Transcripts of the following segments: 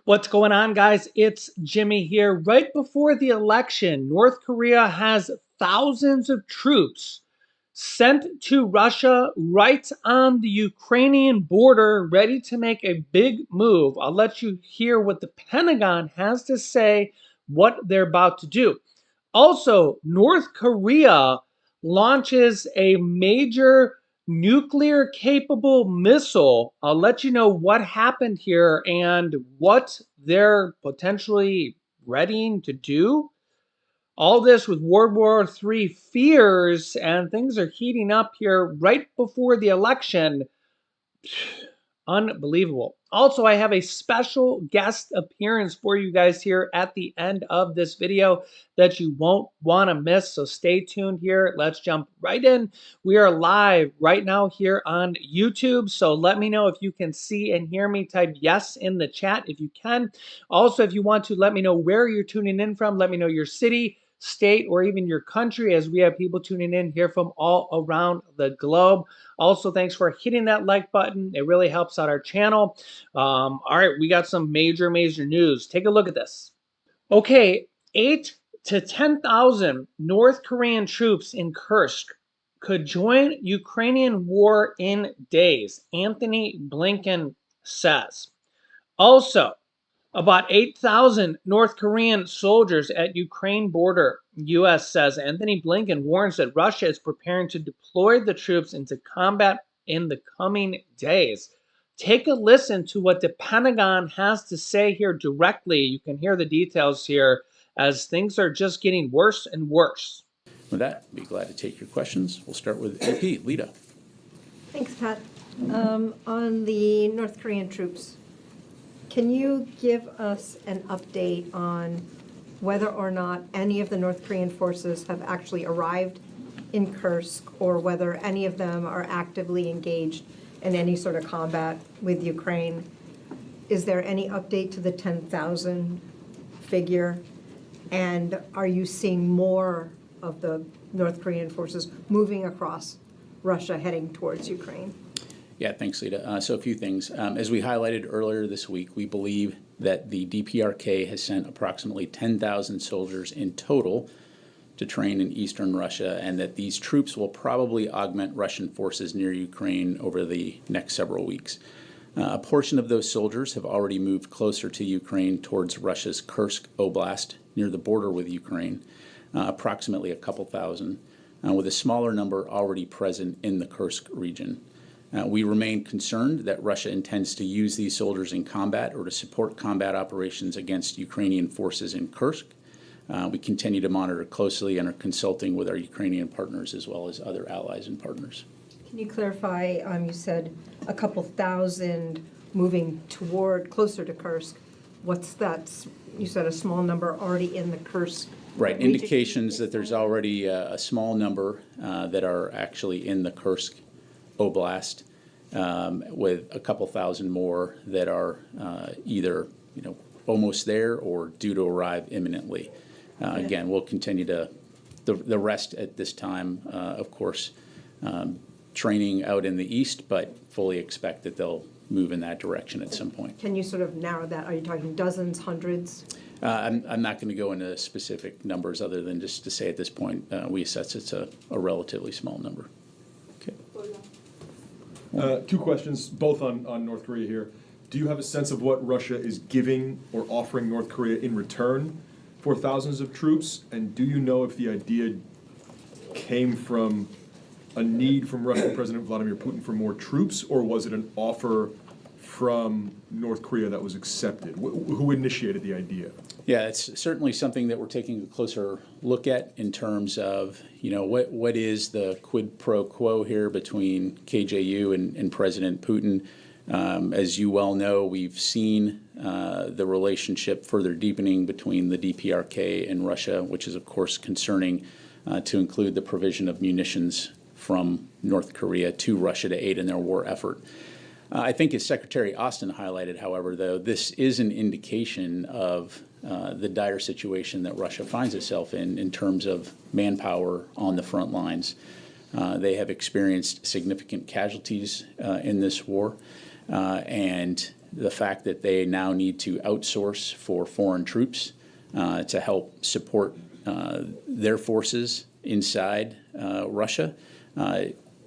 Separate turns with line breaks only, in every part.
What's going on, guys? It's Jimmy here. Right before the election, North Korea has thousands of troops sent to Russia right on the Ukrainian border, ready to make a big move. I'll let you hear what the Pentagon has to say, what they're about to do. Also, North Korea launches a major nuclear capable missile. I'll let you know what happened here and what they're potentially readying to do. All this with World War III fears, and things are heating up here right before the election. Unbelievable. Also, I have a special guest appearance for you guys here at the end of this video that you won't want to miss. So stay tuned here. Let's jump right in. We are live right now here on YouTube. So let me know if you can see and hear me. Type yes in the chat if you can. Also, if you want to, let me know where you're tuning in from. Let me know your city, state, or even your country, as we have people tuning in here from all around the globe. Also, thanks for hitting that like button. It really helps out our channel. All right, we got some major news. Take a look at this. Okay, 8 to 10,000 North Korean troops in Kursk could join Ukrainian war in days, Anthony Blinken says. Also, about 8,000 North Korean soldiers at Ukraine border, U.S. says. Anthony Blinken warns that Russia is preparing to deploy the troops into combat in the coming days. Take a listen to what the Pentagon has to say here directly. You can hear the details here as things are just getting worse and worse.
With that, I'd be glad to take your questions. We'll start with AP. Lita.
Thanks, Pat. On the North Korean troops, can you give us an update on whether or not any of the North Korean forces have actually arrived in Kursk, or whether any of them are actively engaged in any sort of combat with Ukraine? Is there any update to the 10,000 figure? And are you seeing more of the North Korean forces moving across Russia heading towards Ukraine?
Yeah, thanks, Lita. So a few things. As we highlighted earlier this week, we believe that the DPRK has sent approximately 10,000 soldiers in total to train in eastern Russia, and that these troops will probably augment Russian forces near Ukraine over the next several weeks. A portion of those soldiers have already moved closer to Ukraine towards Russia's Kursk Oblast near the border with Ukraine, approximately a couple thousand, with a smaller number already present in the Kursk region. We remain concerned that Russia intends to use these soldiers in combat or to support combat operations against Ukrainian forces in Kursk. We continue to monitor closely and are consulting with our Ukrainian partners as well as other allies and partners.
Can you clarify, you said a couple thousand moving closer to Kursk. What's that? You said a small number already in the Kursk.
Right, indications that there's already a small number that are actually in the Kursk Oblast, with a couple thousand more that are either almost there or due to arrive imminently. Again, we'll continue to the rest at this time, of course, training out in the east, but fully expect that they'll move in that direction at some point.
Can you sort of narrow that? Are you talking dozens, hundreds?
I'm not going to go into specific numbers other than just to say at this point we assess it's a relatively small number.
Two questions, both on North Korea here. Do you have a sense of what Russia is giving or offering North Korea in return for thousands of troops? And do you know if the idea came from a need from Russian President Vladimir Putin for more troops, or was it an offer from North Korea that was accepted? Who initiated the idea?
Yeah, it's certainly something that we're taking a closer look at in terms of, what is the quid pro quo here between KJU and President Putin. As you well know, we've seen the relationship further deepening between the DPRK and Russia, which is, of course, concerning to include the provision of munitions from North Korea to Russia to aid in their war effort. I think as Secretary Austin highlighted, however, though, this is an indication of the dire situation that Russia finds itself in terms of manpower on the front lines. They have experienced significant casualties in this war, and the fact that they now need to outsource for foreign troops to help support their forces inside Russia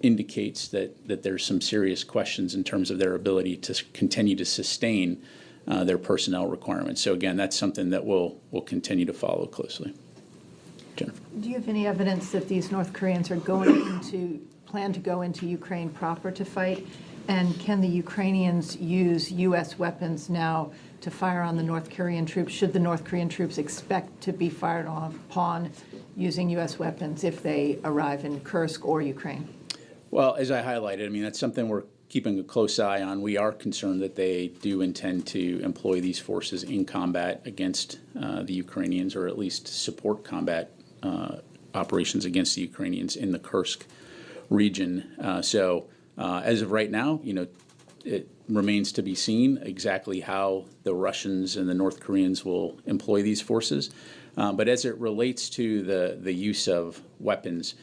indicates that there's some serious questions in terms of their ability to continue to sustain their personnel requirements. So again, that's something that we'll continue to follow closely. Jennifer.
Do you have any evidence that these North Koreans are plan to go into Ukraine proper to fight? And can the Ukrainians use U.S. weapons now to fire on the North Korean troops? Should the North Korean troops expect to be fired upon using U.S. weapons if they arrive in Kursk or Ukraine?
Well, as I highlighted, I mean, that's something we're keeping a close eye on. We are concerned that they do intend to employ these forces in combat against the Ukrainians, or at least support combat operations against the Ukrainians in the Kursk region. So as of right now, it remains to be seen exactly how the Russians and the North Koreans will employ these forces. But as it relates to the use of weapons,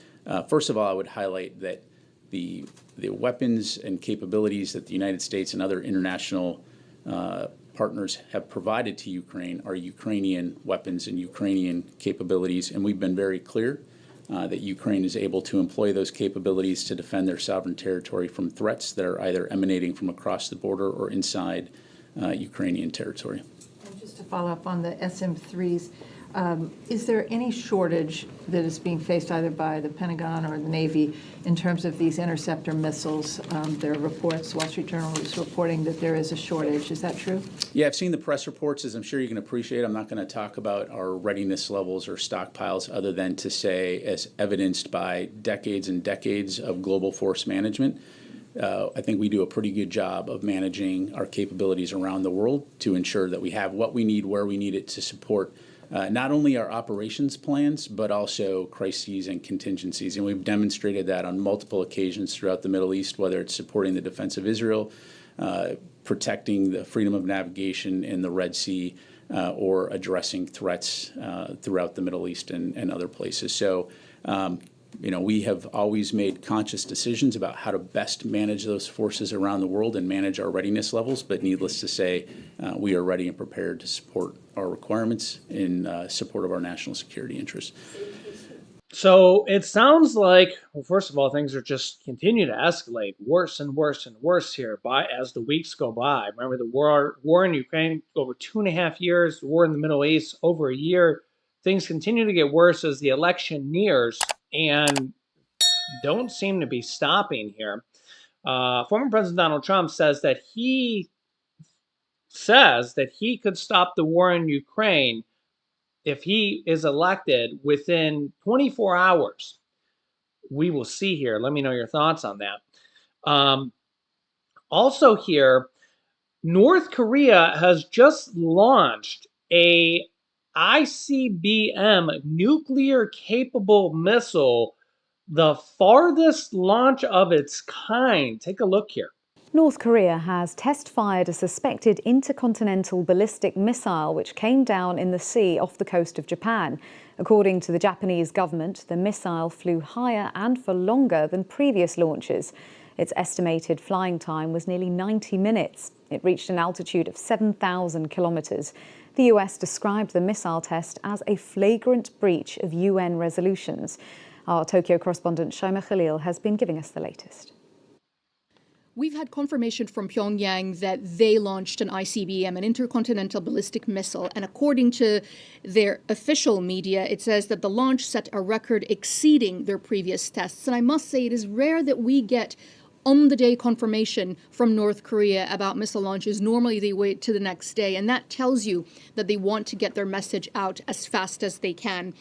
first of all, I would highlight that the weapons and capabilities that the United States and other international partners have provided to Ukraine are Ukrainian weapons and Ukrainian capabilities, and we've been very clear that Ukraine is able to employ those capabilities to defend their sovereign territory from threats that are either emanating from across the border or inside Ukrainian territory.
And just to follow up on the SM-3s, is there any shortage that is being faced either by the Pentagon or the Navy in terms of these interceptor missiles? There are reports, Wall Street Journal is reporting that there is a shortage. Is that true?
Yeah, I've seen the press reports, as I'm sure you can appreciate. I'm not going to talk about our readiness levels or stockpiles other than to say, as evidenced by decades and decades of global force management, I think we do a pretty good job of managing our capabilities around the world to ensure that we have what we need, where we need it to support not only our operations plans, but also crises and contingencies. And we've demonstrated that on multiple occasions throughout the Middle East, whether it's supporting the defense of Israel, protecting the freedom of navigation in the Red Sea, or addressing threats throughout the Middle East and other places. So, we have always made conscious decisions about how to best manage those forces around the world and manage our readiness levels. But needless to say, we are ready and prepared to support our requirements in support of our national security interests.
So it sounds like, well, first of all, things are just continue to escalate worse and worse and worse here as the weeks go by. Remember the war in Ukraine over 2.5 years, the war in the Middle East over a year. Things continue to get worse as the election nears and don't seem to be stopping here. Former President Donald Trump says that he could stop the war in Ukraine if he is elected within 24 hours. We will see here. Let me know your thoughts on that. Also here, North Korea has just launched a ICBM nuclear-capable missile, the farthest launch of its kind. Take a look here.
North Korea has test-fired a suspected intercontinental ballistic missile which came down in the sea off the coast of Japan. According to the Japanese government, the missile flew higher and for longer than previous launches. Its estimated flying time was nearly 90 minutes. It reached an altitude of 7,000 kilometers. The US described the missile test as a flagrant breach of UN resolutions. Our Tokyo correspondent Shaima Khalil has been giving us the latest.
We've had confirmation from Pyongyang that they launched an ICBM, an intercontinental ballistic missile. And according to their official media, it says that the launch set a record exceeding their previous tests. And I must say, it is rare that we get on-the-day confirmation from North Korea about missile launches. Normally, they wait to the next day. And that tells you that they want to get their message out as fast as they can.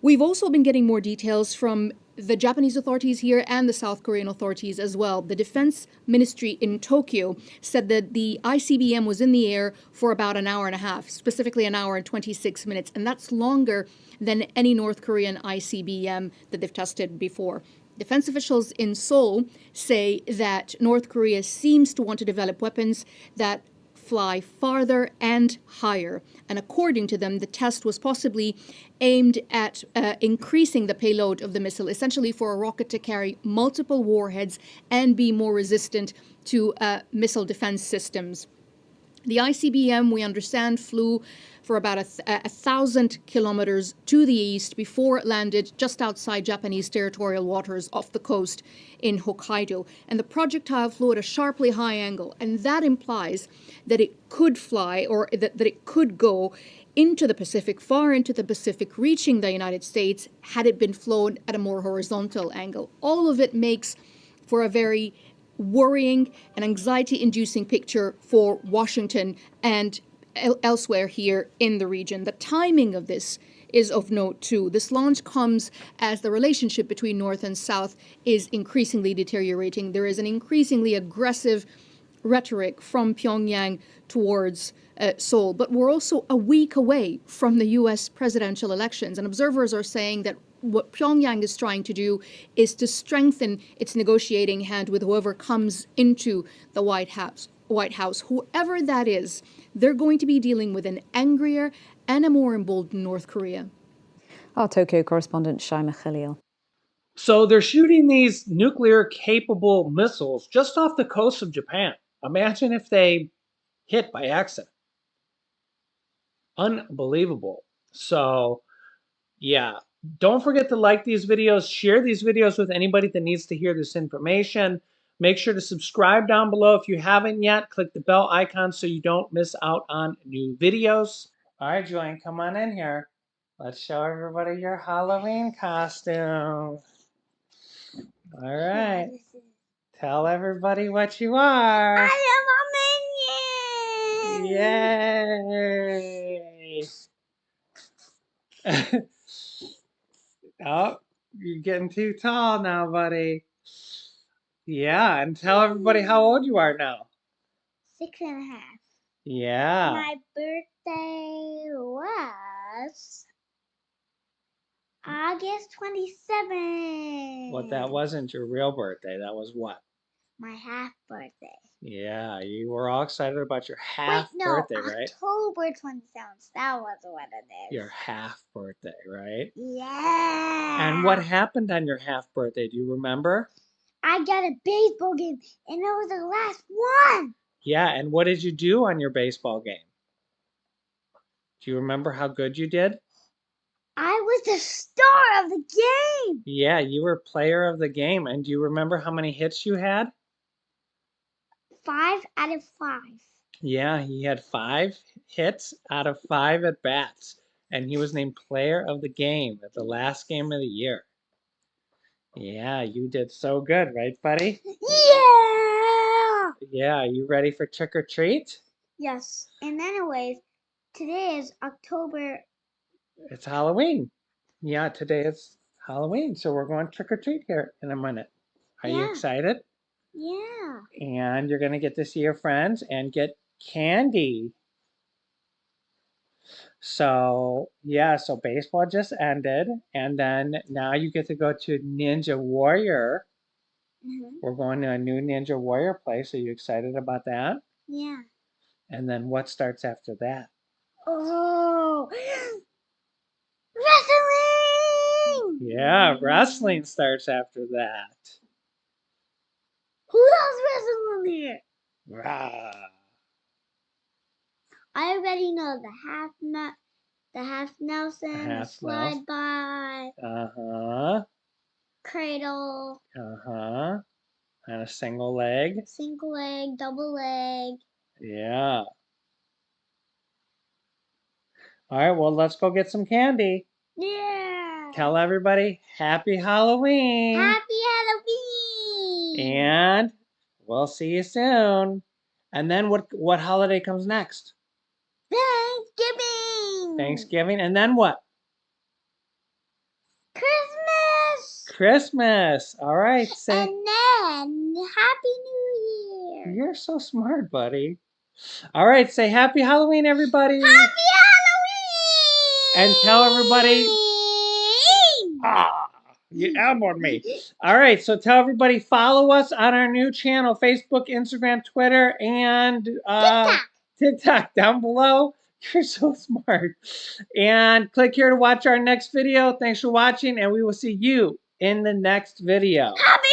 We've also been getting more details from the Japanese authorities here and the South Korean authorities as well. The Defense Ministry in Tokyo said that the ICBM was in the air for about an hour and a half, specifically an hour and 26 minutes. And that's longer than any North Korean ICBM that they've tested before. Defense officials in Seoul say that North Korea seems to want to develop weapons that fly farther and higher. And according to them, the test was possibly aimed at increasing the payload of the missile, essentially for a rocket to carry multiple warheads and be more resistant to missile defense systems. The ICBM, we understand, flew for about 1,000 kilometers to the east before it landed just outside Japanese territorial waters off the coast in Hokkaido. And the projectile flew at a sharply high angle, and that implies that it could fly, or that it could go into the Pacific, far into the Pacific, reaching the United States, had it been flown at a more horizontal angle. All of it makes for a very worrying and anxiety-inducing picture for Washington and elsewhere here in the region. The timing of this is of note too. This launch comes as the relationship between North and South is increasingly deteriorating. There is an increasingly aggressive rhetoric from Pyongyang towards Seoul, but we're also a week away from the US presidential elections, and observers are saying that what Pyongyang is trying to do is to strengthen its negotiating hand with whoever comes into the White House. Whoever that is, they're going to be dealing with an angrier and a more emboldened North Korea.
Our Tokyo correspondent Shaima Khalil.
So they're shooting these nuclear-capable missiles just off the coast of Japan. Imagine if they hit by accident. Unbelievable. So, yeah. Don't forget to like these videos, share these videos with anybody that needs to hear this information. Make sure to subscribe down below if you haven't yet. Click the bell icon so you don't miss out on new videos. All right, Jong, come on in here. Let's show everybody your Halloween costume. All right. Tell everybody what you are.
I am a minion!
Yay! Oh, you're getting too tall now, buddy. Yeah, and tell everybody how old you are now.
6.5.
Yeah.
My birthday was August 27th.
Well, that wasn't your real birthday. That was what?
My half birthday.
Yeah, you were all excited about your half birthday, right?
October 27th. That was what it is.
Your half birthday, right?
Yeah.
And what happened on your half birthday? Do you remember?
I got a baseball game, and it was the last one.
Yeah, and what did you do on your baseball game? Do you remember how good you did?
I was the star of the game.
Yeah, you were player of the game. And do you remember how many hits you had?
5 out of 5.
Yeah, he had 5 hits out of 5 at bats. And he was named player of the game at the last game of the year. Yeah, you did so good, right, buddy?
Yeah.
Yeah, you ready for trick or treat?
Yes. And anyways, today is October.
It's Halloween. Yeah, today is Halloween, so we're going trick or treat here in a minute. Are you excited?
Yeah.
And you're going to get to see your friends and get candy. So, yeah, so baseball just ended, and then now you get to go to Ninja Warrior. We're going to a new Ninja Warrior place. Are you excited about that?
Yeah.
And then what starts after that?
Oh. Wrestling!
Yeah, wrestling starts after that.
Who else wrestling here?
Rah.
I already know the half Nelson,
Half
the slide by,
Uh-huh.
cradle,
Uh-huh. And a single leg.
single leg, double leg.
Yeah. All right, well, let's go get some candy.
Yeah.
Tell everybody Happy Halloween.
Happy Halloween.
And we'll see you soon. And then what holiday comes next?
Thanksgiving.
Thanksgiving. And then what?
Christmas.
Christmas. All right. Say,
And then Happy New Year.
you're so smart, buddy. All right. Say Happy Halloween, everybody.
Happy Halloween.
And tell everybody. You elbowed me. All right, so tell everybody, follow us on our new channel, Facebook, Instagram, Twitter, and TikTok down below. You're so smart. And click here to watch our next video. Thanks for watching, and we will see you in the next video.
Happy